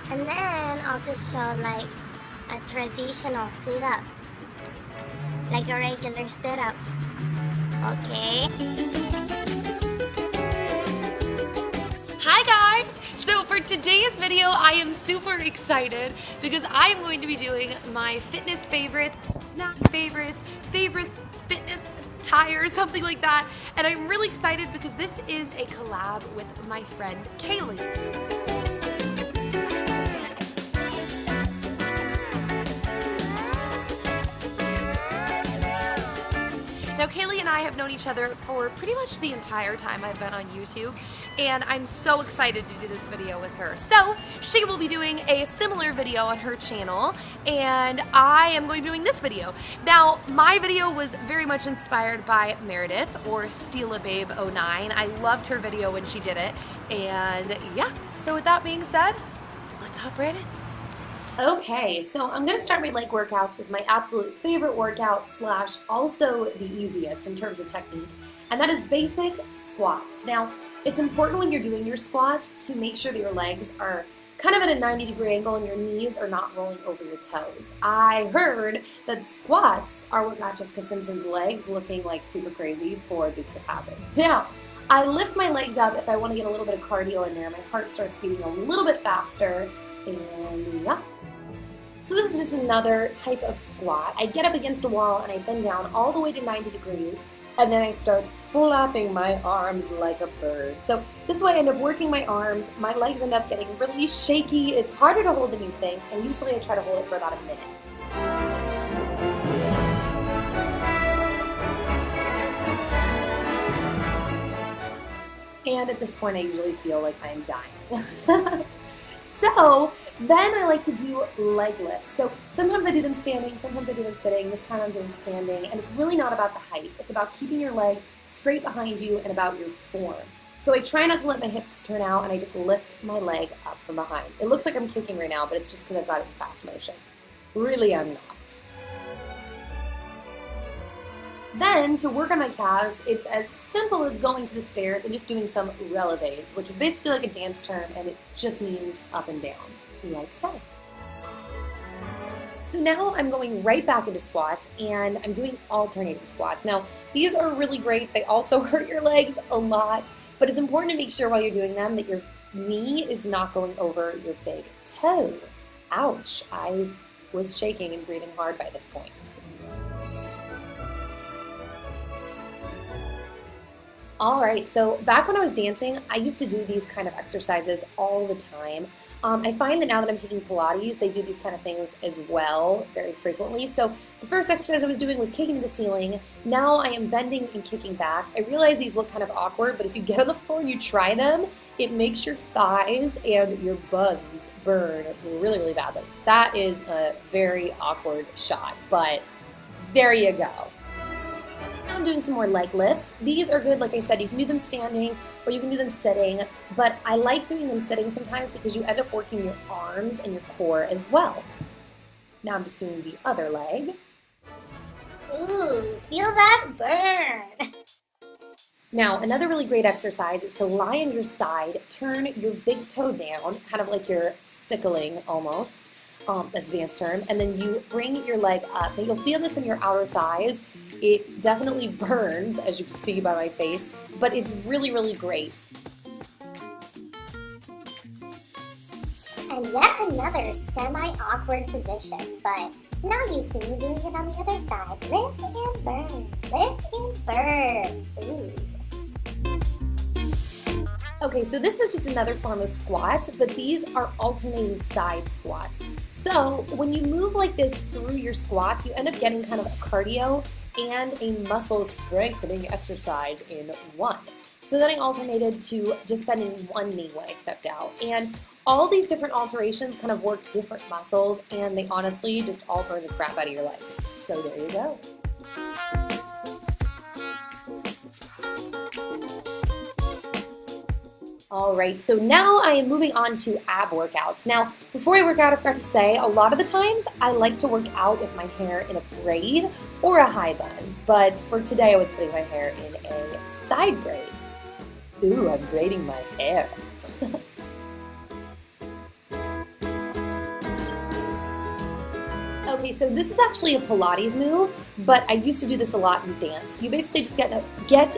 And then I'll just show like a traditional sit-up, like a regular sit-up. Okay. Hi guys! So for today's video, I am super excited because I am going to be doing my fitness favorites, snack favorites, fitness attire, something like that. And I'm really excited because this is a collab with my friend Kaylee. Now, Kaylee and I have known each other for pretty much the entire time I've been on YouTube, and I'm so excited to do this video with her. So, she will be doing a similar video on her channel, and I am going to be doing this video. Now, my video was very much inspired by Meredith, or SteelaBabe09. I loved her video when she did it, and yeah, so with that being said, let's hop right in. Okay, so I'm going to start my leg workouts with my absolute favorite workout slash also the easiest in terms of technique, and that is basic squats. Now, it's important when you're doing your squats to make sure that your legs are kind of at a 90-degree angle and your knees are not rolling over your toes. I heard that squats are what got Jessica Simpson's legs looking like super crazy for Dukes of Hazzard. Now, I lift my legs up if I want to get a little bit of cardio in there. My heart starts beating a little bit faster, and yeah. So this is just another type of squat. I get up against a wall and I bend down all the way to 90 degrees, and then I start flapping my arms like a bird. So this way I end up working my arms, my legs end up getting really shaky. It's harder to hold than you think, and usually I try to hold it for about a minute. And at this point I usually feel like I am dying. So then I like to do leg lifts. So sometimes I do them standing, sometimes I do them sitting. This time I'm doing standing, and it's really not about the height. It's about keeping your leg straight behind you and about your form. So I try not to let my hips turn out, and I just lift my leg up from behind. It looks like I'm kicking right now, but it's just because I've got it in fast motion. Really, I'm not. Then, to work on my calves, it's as simple as going to the stairs and just doing some releves, which is basically like a dance term, and it just means up and down, like so. So now I'm going right back into squats, and I'm doing alternating squats. Now, these are really great. They also hurt your legs a lot, but it's important to make sure while you're doing them that your knee is not going over your big toe. Ouch, I was shaking and breathing hard by this point. All right, so back when I was dancing, I used to do these kind of exercises all the time. I find that now that I'm taking Pilates, they do these kind of things as well very frequently. So the first exercise I was doing was kicking to the ceiling. Now I am bending and kicking back. I realize these look kind of awkward, but if you get on the floor and you try them, it makes your thighs and your buns burn really, really badly. That is a very awkward shot, but there you go. I'm doing some more leg lifts. These are good, like I said, you can do them standing or you can do them sitting, but I like doing them sitting sometimes because you end up working your arms and your core as well. Now I'm just doing the other leg. Ooh, feel that burn. Now, another really great exercise is to lie on your side, turn your big toe down, kind of like you're sickling almost. That's a dance term, and then you bring your leg up. Now you'll feel this in your outer thighs. It definitely burns, as you can see by my face, but it's really, really great. And yet another semi-awkward position, but now you see me doing it on the other side. Lift and burn, lift and burn. Ooh. Okay, so this is just another form of squats, but these are alternating side squats. So when you move like this through your squats, you end up getting kind of a cardio and a muscle strengthening exercise in one. So then I alternated to just bending one knee when I stepped out. And all these different alterations kind of work different muscles, and they honestly just all burn the crap out of your legs. So there you go. All right, so now I am moving on to ab workouts. Now, before I work out, I forgot to say, a lot of the times I like to work out with my hair in a braid or a high bun, but for today I was putting my hair in a side braid. Ooh, I'm braiding my hair. Okay, so this is actually a Pilates move, but I used to do this a lot in dance. You basically just get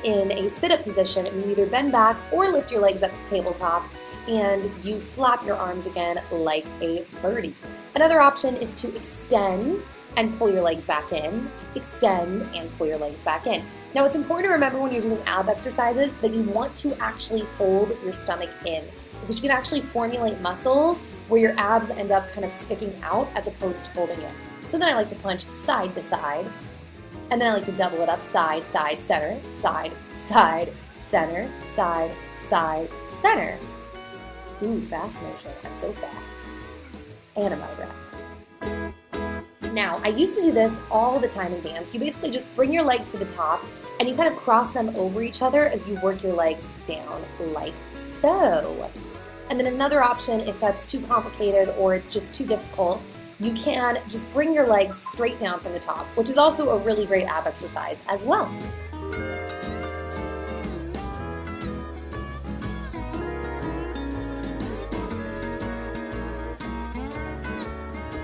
in a sit-up position and you either bend back or lift your legs up to tabletop and you flap your arms again like a birdie. Another option is to extend and pull your legs back in, extend and pull your legs back in. Now it's important to remember when you're doing ab exercises that you want to actually hold your stomach in, because you can actually formulate muscles where your abs end up kind of sticking out as opposed to holding it. So then I like to punch side to side, and then I like to double it up side, side, center, side, side, center, side, side, center. Ooh, fast motion, I'm so fast. And I'm out of breath. Now, I used to do this all the time in dance. You basically just bring your legs to the top and you kind of cross them over each other as you work your legs down like so. And then another option, if that's too complicated or it's just too difficult, you can just bring your legs straight down from the top, which is also a really great ab exercise as well.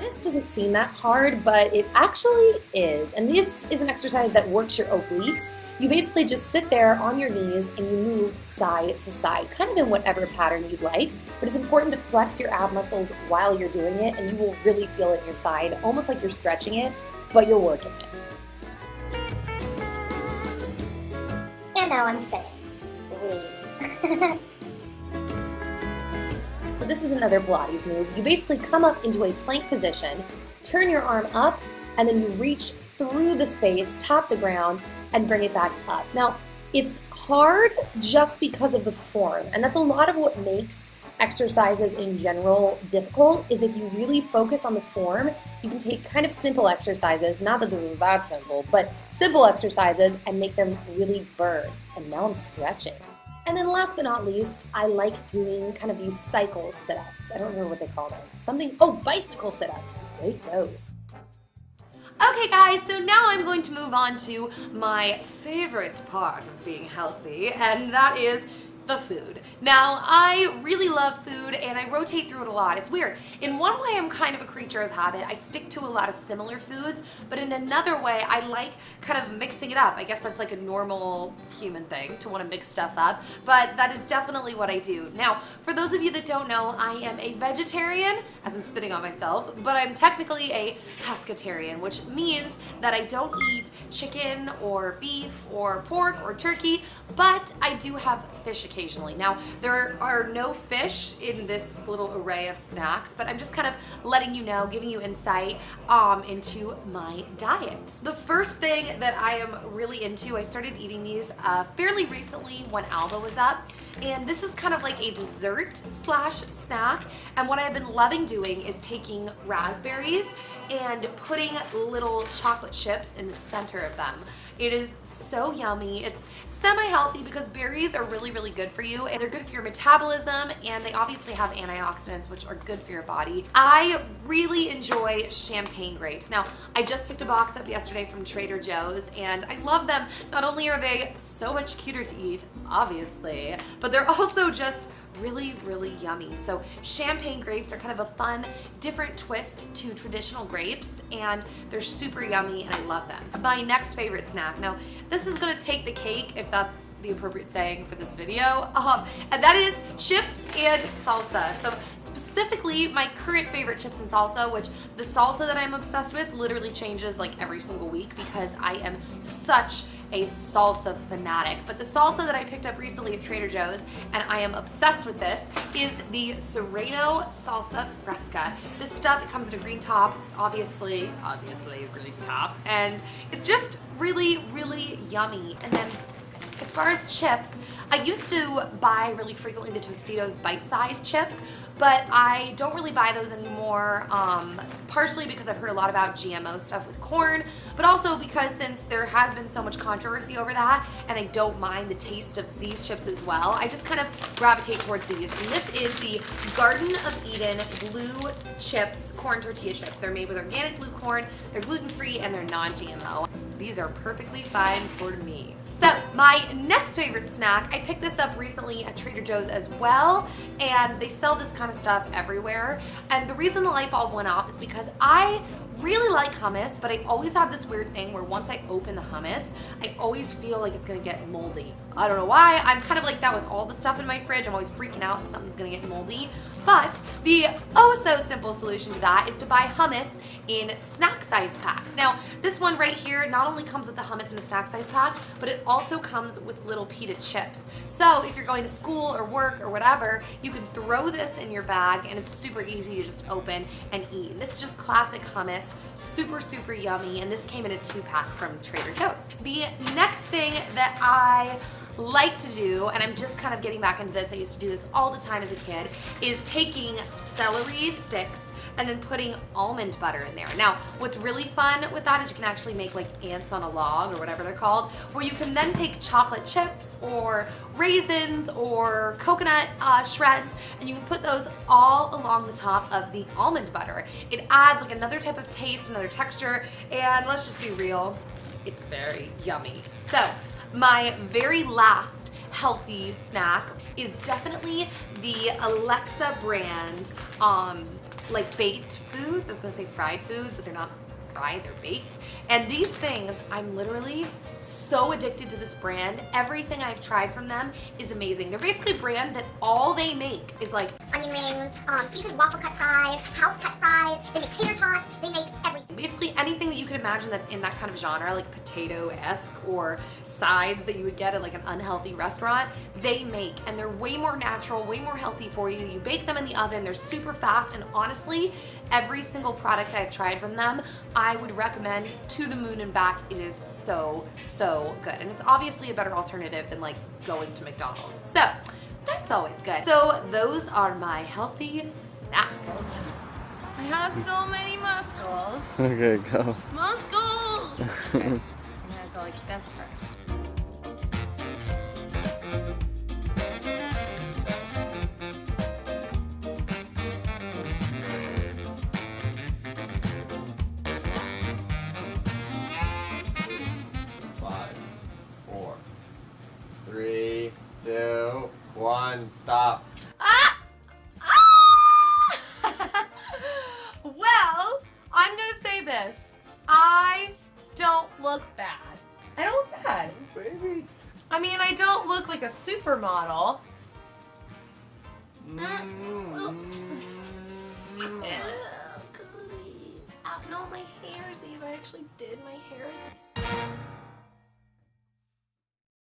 This doesn't seem that hard, but it actually is. And this is an exercise that works your obliques. You basically just sit there on your knees and you move side to side, kind of in whatever pattern you'd like, but it's important to flex your ab muscles while you're doing it and you will really feel it in your side, almost like you're stretching it, but you're working it. And now I'm spinning. So this is another Pilates move. You basically come up into a plank position, turn your arm up, and then you reach through the space, tap the ground, and bring it back up. Now, it's hard just because of the form, and that's a lot of what makes exercises in general difficult, is if you really focus on the form, you can take kind of simple exercises, not that they're that simple, but simple exercises and make them really burn. And now I'm stretching. And then last but not least, I like doing kind of these cycle sit-ups. I don't remember what they call them. Bicycle sit-ups. There you go. Okay guys, so now I'm going to move on to my favorite part of being healthy, and that is the food. Now, I really love food and I rotate through it a lot. It's weird. In one way, I'm kind of a creature of habit. I stick to a lot of similar foods, but in another way, I like kind of mixing it up. I guess that's like a normal human thing to want to mix stuff up, but that is definitely what I do. Now, for those of you that don't know, I am a vegetarian, as I'm spitting on myself, but I'm technically a pescatarian, which means that I don't eat chicken or beef or pork or turkey, but I do have fish occasionally. Now, there are no fish in this little array of snacks, but I'm just kind of letting you know, giving you insight into my diet. The first thing that I am really into, I started eating these fairly recently when Alba was up, and this is kind of like a dessert slash snack, and what I've been loving doing is taking raspberries and putting little chocolate chips in the center of them. It is so yummy. It's semi-healthy because berries are really, really good for you, and they're good for your metabolism, and they obviously have antioxidants, which are good for your body. I really enjoy champagne grapes. Now, I just picked a box up yesterday from Trader Joe's, and I love them. Not only are they so much cuter to eat, obviously, but they're also just really, really yummy. So champagne grapes are kind of a fun, different twist to traditional grapes, and they're super yummy and I love them. My next favorite snack, now this is gonna take the cake, if that's the appropriate saying for this video, and that is chips and salsa. So specifically, my current favorite chips and salsa, which the salsa that I'm obsessed with literally changes like every single week because I am such a salsa fanatic. But the salsa that I picked up recently at Trader Joe's, and I am obsessed with this, is the Serrano Salsa Fresca. This stuff, it comes in a green top. It's obviously a green top, and it's just really, really yummy. And then as far as chips, I used to buy really frequently the Tostitos bite-sized chips, but I don't really buy those anymore, partially because I've heard a lot about GMO stuff with corn, but also because since there has been so much controversy over that, and I don't mind the taste of these chips as well, I just kind of gravitate towards these. And this is the Garden of Eden blue chips, corn tortilla chips. They're made with organic blue corn, they're gluten-free, and they're non-GMO. These are perfectly fine for me. So my next favorite snack, I picked this up recently at Trader Joe's as well, and they sell this kind of stuff everywhere. And the reason the light bulb went off is because I really like hummus, but I always have this weird thing where once I open the hummus, I always feel like it's gonna get moldy. I don't know why. I'm kind of like that with all the stuff in my fridge. I'm always freaking out that something's gonna get moldy. But the oh so simple solution to that is to buy hummus in snack size packs. Now, this one right here not only comes with the hummus in a snack size pack, but it also comes with little pita chips. So if you're going to school or work or whatever, you can throw this in your bag and it's super easy to just open and eat. And this is just classic hummus, super, super yummy. And this came in a 2-pack from Trader Joe's. The next thing that I like to do, and I'm just kind of getting back into this, I used to do this all the time as a kid, is taking celery sticks and then putting almond butter in there. Now, what's really fun with that is you can actually make like ants on a log or whatever they're called, where you can then take chocolate chips or raisins or coconut shreds, and you can put those all along the top of the almond butter. It adds like another type of taste, another texture, and let's just be real, it's very yummy. So, my very last healthy snack is definitely the Alexa brand like baked foods. I was gonna say fried foods, but they're not fried, they're baked. And these things, I'm literally so addicted to this brand. Everything I've tried from them is amazing. They're basically a brand that all they make is like onion rings, seasoned waffle cut fries, house cut fries, they make tater tots, they make everything. basically anything that you could imagine that's in that kind of genre, like potato-esque or sides that you would get at like an unhealthy restaurant, they make, and they're way more natural, way more healthy for you. You bake them in the oven, they're super fast, and honestly, every single product I've tried from them, I would recommend to the moon and back. It is so, so good. And it's obviously a better alternative than like going to McDonald's. So that's always good. So those are my healthy snacks. I have so many muscles. Okay, go. Muscles! Okay. I'm gonna go like this first. Five, 4, 3, 2, 1, stop. Ah! Ah! Well, I'm gonna say this. I don't look bad. I don't look bad. Baby. I mean, I don't look like a supermodel. No, my hairsies. I actually did my hairsies.